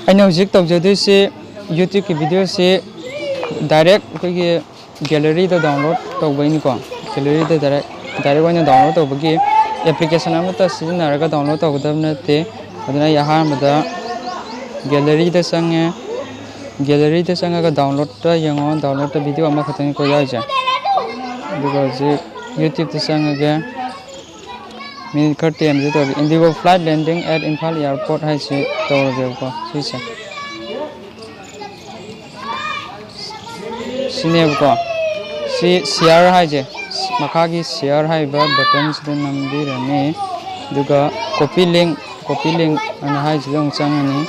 अना हजिक तौजदोसे यूट्यूब की वीडियो से डायरेक्ट अखोगी गैलरी डाउनलोड तौबैनिको गैलरी डायरेक्ट डाउनलोड तौबगी एप्लीकेशन अमता सिजनरगा डाउनलोड तौगदब नते अदना अहानबदा गैलरी संगे गैलरी संगा डाउनलोड यंगो डाउनलोड वीडियो अमा खतनी को याइजा दुगा हजिक यूट्यूब संगे मिनट खर टेम जो तो Indigo flight landing at Imphal airport है से तौरजेको सिसे सिनेबको सी शेयर है जे मखागी शेयर है बटन से नंबीरने दुगा कॉपी लिंक अना है जे चंगनी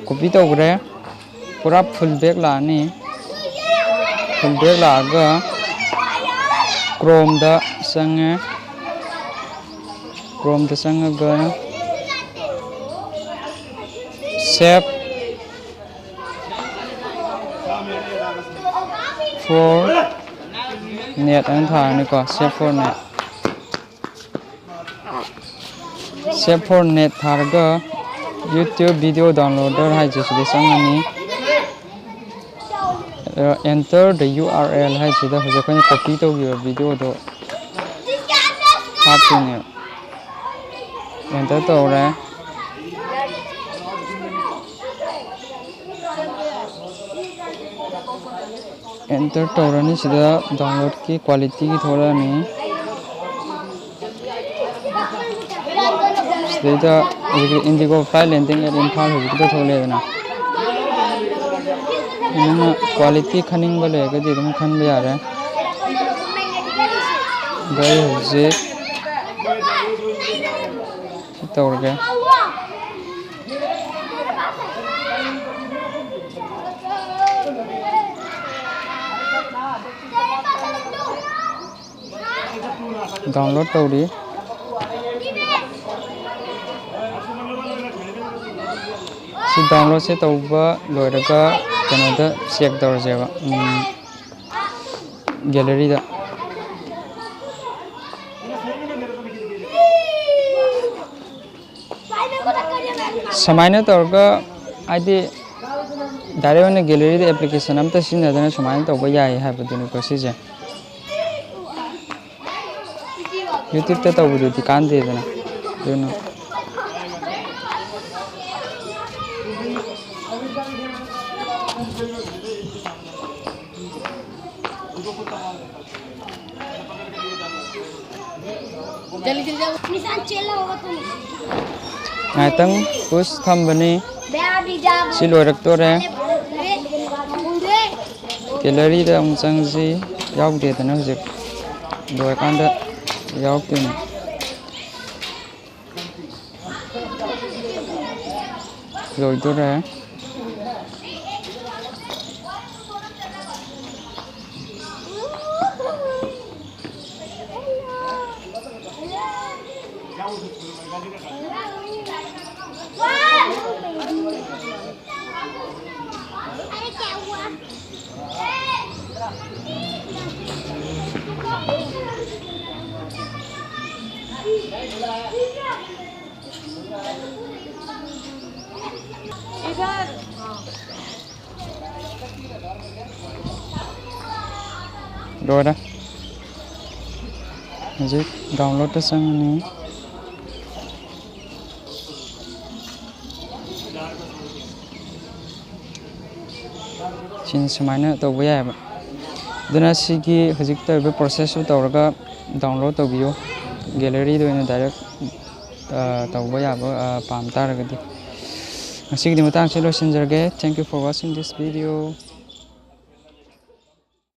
कॉपी तौग्रे पूरा फुल बैग लानी लागा क्रोम दा संगे सेव फॉर नेट अन थारनिको सेव फॉर नेट थारगा यूट्यूब वीडियो डाउनलोडर है जिसदे संगनी एंटर द URL है जिदा हजखने कॉपी तौगियो वीडियो दो हापने एंटर तौरे एंटर तौरनी सिदा डाउनलोड की क्वालिटी की थोड़ानी सिदा IndiGo flight landing at Imphal हजिकदा थोलेदना इन्ना क्वालिटी खनिंग लेगदी दम खनबे यारे गई हजिक तौरगे डाउनलोड तौरी डाउनलोड से तौबा लोरगा कनोदा चेक तौरजेबा गैलरी दा समायना तौरगा आदि डायरेक्ट गैलरी दा एप्लीकेशन अमता सिनदना समायना तौबा याय हाबदुनिको सिजे यूट्यूब ता तौबदुदि कांदेदना दुनो नाइतंग पुश थंबनी सिलोरक्तोरे गैलरी दा उंचंगजी यावदेदना हजिक लोयकांदा यावतेनी लोयदोरे Rồi đó. Hãy download cái sang này. Xin semana tàu với em. Duna sigi hajik ta be process tàu raga download tàu video gallery do ina direct tàu với em pam ta raga di. Sigi di matang selo sinjarge. Thank you for watching this video.